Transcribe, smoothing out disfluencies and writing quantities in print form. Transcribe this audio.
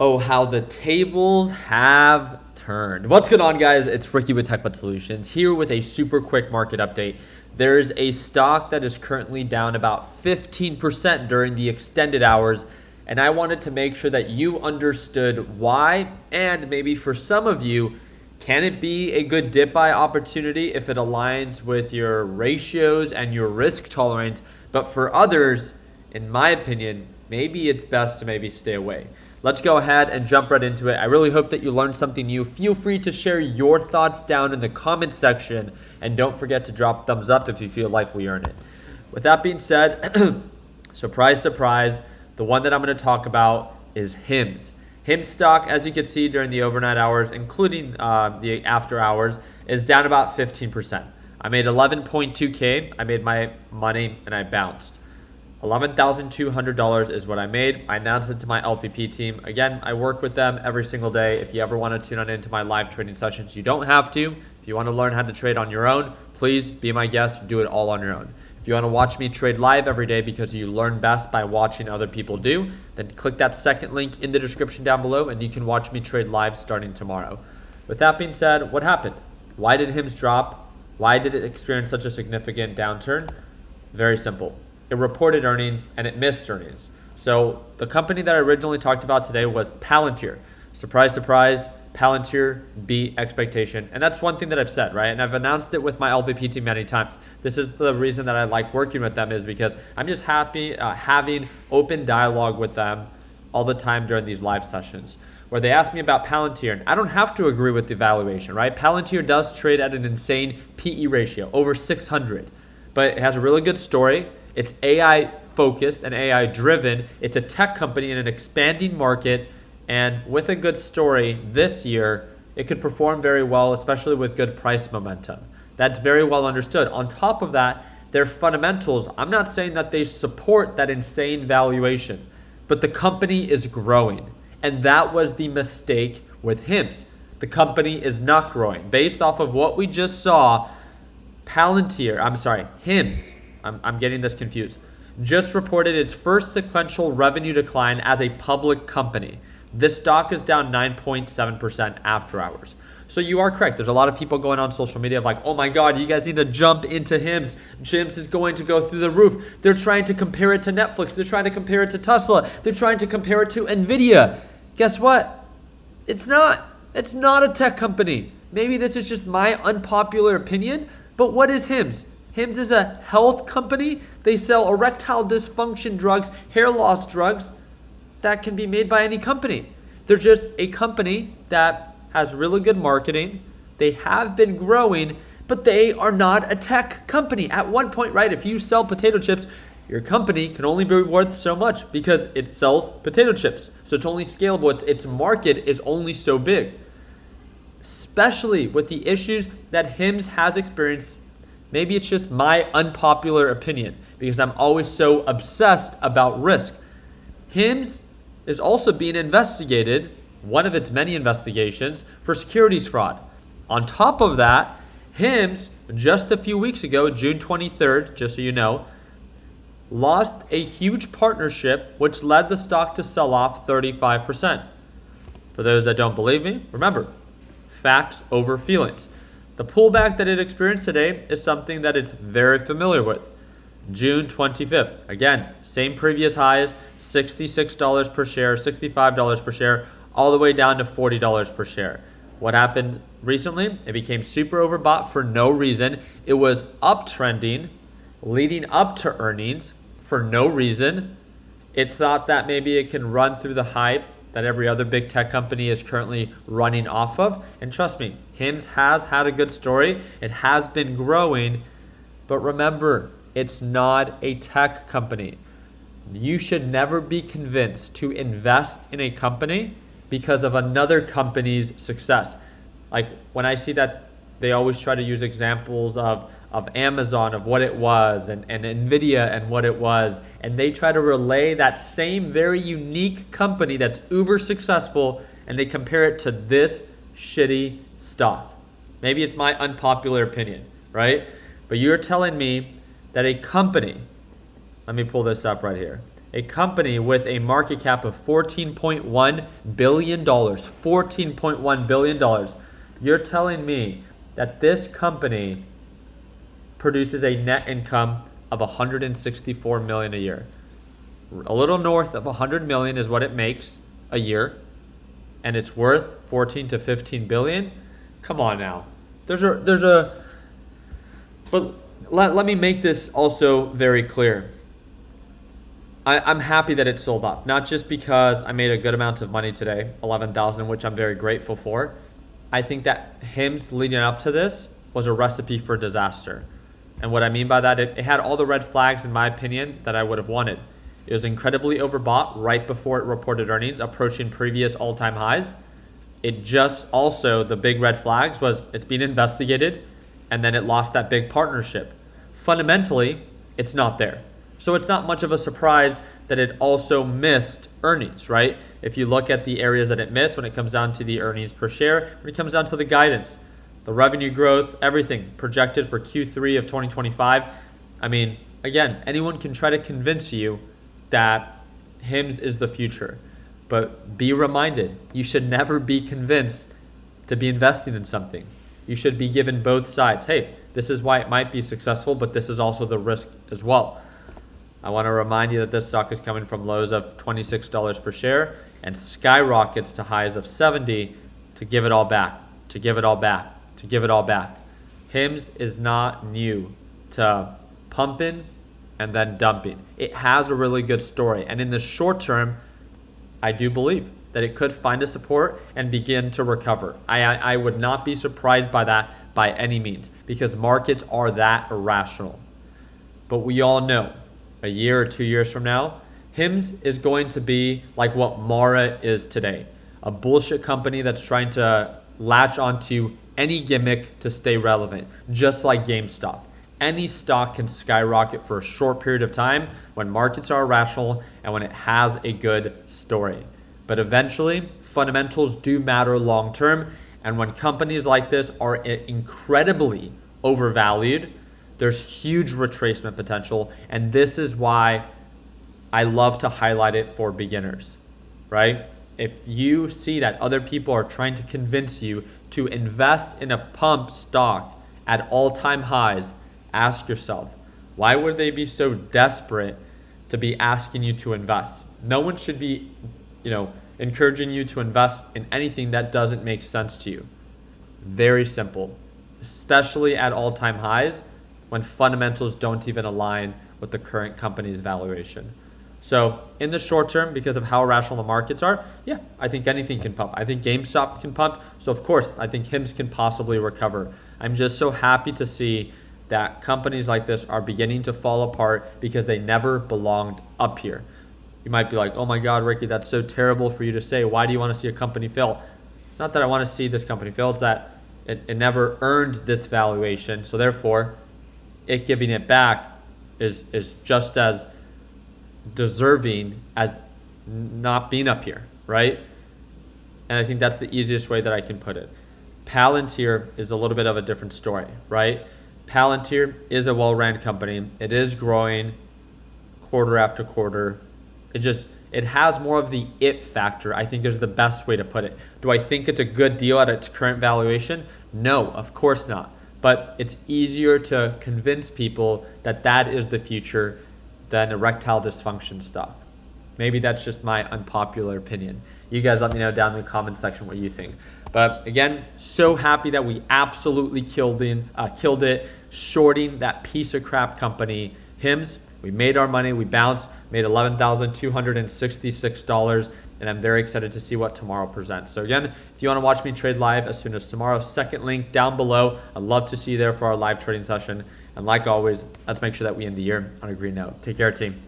Oh, how the tables have turned. What's going on, guys? It's Ricky with TechBud Solutions here with a super quick market update. There's a stock that is currently down about 15% during the extended hours, and I wanted to make sure that you understood why, and maybe for some of you, can it be a good dip buy opportunity if it aligns with your ratios and your risk tolerance? But for others, in my opinion, maybe it's best to maybe stay away. Let's go ahead and jump right into it. I really hope that you learned something new. Feel free to share your thoughts down in the comment section, and don't forget to drop a thumbs up if you feel like we earned it. With that being said, surprise, surprise, the one that I'm going to talk about is HIMS. HIMS stock, as you can see during the overnight hours, including the after hours, is down about 15%. I made 11.2K. I made my money and I bounced. $11,200 is what I made. I announced it to my LPP team. Again, I work with them every single day. If you ever want to tune on into my live trading sessions, you don't have to. If you want to learn how to trade on your own, please be my guest. Do it all on your own. If you want to watch me trade live every day because you learn best by watching other people do, then click that second link in the description down below and you can watch me trade live starting tomorrow. With that being said, what happened? Why did HIMS drop? Why did it experience such a significant downturn? Very simple. It reported earnings and it missed earnings. So the company that I originally talked about today was Palantir. Surprise, surprise, Palantir beat expectation. And that's one thing that I've said, right? And I've announced it with my LPP team many times. This is the reason that I like working with them, is because I'm just happy having open dialogue with them all the time during these live sessions, where they ask me about Palantir, and I don't have to agree with the valuation, right? Palantir does trade at an insane PE ratio, over 600, but it has a really good story. It's AI focused and AI driven. It's a tech company in an expanding market, and with a good story this year, it could perform very well, especially with good price momentum. That's very well understood. On top of that, their fundamentals, I'm not saying that they support that insane valuation, but the company is growing. And that was the mistake with HIMS. The company is not growing. Based off of what we just saw, HIMS, I'm getting this confused, just reported its first sequential revenue decline as a public company. This stock is down 9.7% after hours. So you are correct. There's a lot of people going on social media like, oh my God, you guys need to jump into HIMS. HIMS is going to go through the roof. They're trying to compare it to Netflix. They're trying to compare it to Tesla. They're trying to compare it to Nvidia. Guess what? It's not. It's not a tech company. Maybe this is just my unpopular opinion, but what is HIMS? HIMS is a health company. They sell erectile dysfunction drugs, hair loss drugs that can be made by any company. They're just a company that has really good marketing. They have been growing, but they are not a tech company. At one point, right, if you sell potato chips, your company can only be worth so much because it sells potato chips. So it's only scalable. Its market is only so big. Especially with the issues that HIMS has experienced. Maybe it's just my unpopular opinion because I'm always so obsessed about risk. HIMS is also being investigated, one of its many investigations, for securities fraud. On top of that, HIMS, just a few weeks ago, June 23rd, just so you know, lost a huge partnership which led the stock to sell off 35%. For those that don't believe me, remember, facts over feelings. The pullback that it experienced today is something that it's very familiar with. June 25th. Again, same previous highs, $66 per share, $65 per share, all the way down to $40 per share. What happened recently? It became super overbought for no reason. It was uptrending, leading up to earnings for no reason. It thought that maybe it can run through the hype that every other big tech company is currently running off of. And trust me, HIMS has had a good story. It has been growing. But remember, it's not a tech company. You should never be convinced to invest in a company because of another company's success. Like when I see that they always try to use examples of Amazon, of what it was, and Nvidia and what it was, and they try to relay that same very unique company that's uber successful, and they compare it to this shitty stock. Maybe it's my unpopular opinion, right? But you're telling me that a company, let me pull this up right here. A company with a market cap of $14.1 billion. $14.1 billion. You're telling me that this company produces a net income of $164 million a year. A little north of $100 million is what it makes a year, and it's worth 14 to 15 billion. Come on now. But let me make this also very clear. I'm happy that it sold off, not just because I made a good amount of money today, 11,000, which I'm very grateful for. I think that HIMS leading up to this was a recipe for disaster. And what I mean by that, it had all the red flags, in my opinion, that I would have wanted. It was incredibly overbought right before it reported earnings, approaching previous all-time highs. It just also, the big red flags was it's being investigated, and then it lost that big partnership. Fundamentally, it's not there. So it's not much of a surprise that it also missed earnings, right? If you look at the areas that it missed when it comes down to the earnings per share, when it comes down to the guidance, the revenue growth, everything projected for Q3 of 2025. I mean, again, anyone can try to convince you that HIMS is the future, but be reminded, you should never be convinced to be investing in something. You should be given both sides. Hey, this is why it might be successful, but this is also the risk as well. I want to remind you that this stock is coming from lows of $26 per share and skyrockets to highs of 70 to give it all back, to give it all back, to give it all back. HIMS is not new to pumping and then dumping. It has a really good story. And in the short term, I do believe that it could find a support and begin to recover. I would not be surprised by that by any means, because markets are that irrational. But we all know a year or 2 years from now, HIMS is going to be like what Mara is today. A bullshit company that's trying to latch onto any gimmick to stay relevant, just like GameStop. Any stock can skyrocket for a short period of time when markets are irrational and when it has a good story. But eventually, fundamentals do matter long term. And when companies like this are incredibly overvalued, there's huge retracement potential. And this is why I love to highlight it for beginners, right? If you see that other people are trying to convince you to invest in a pump stock at all-time highs, ask yourself, why would they be so desperate to be asking you to invest? No one should be, encouraging you to invest in anything that doesn't make sense to you. Very simple, especially at all-time highs when fundamentals don't even align with the current company's valuation. So in the short term, because of how irrational the markets are, yeah, I think anything can pump. I think GameStop can pump. So of course, I think HIMS can possibly recover. I'm just so happy to see that companies like this are beginning to fall apart because they never belonged up here. You might be like, oh my God, Ricky, that's so terrible for you to say. Why do you want to see a company fail? It's not that I want to see this company fail. It's that it never earned this valuation. So therefore, it giving it back is just as deserving as not being up here, right? And I think that's the easiest way that I can put it. Palantir is a little bit of a different story, right? Palantir is a well-ran company. It is growing quarter after quarter. It has more of the it factor, I think is the best way to put it. Do I think it's a good deal at its current valuation? No, of course not. But it's easier to convince people that that is the future than erectile dysfunction stock. Maybe that's just my unpopular opinion. You guys let me know down in the comment section what you think. But again, so happy that we absolutely killed it, shorting that piece of crap company, HIMS. We made our money, we bounced, made $11,266, and I'm very excited to see what tomorrow presents. So again, if you want to watch me trade live as soon as tomorrow, second link down below. I'd love to see you there for our live trading session. And like always, let's make sure that we end the year on a green note. Take care, team.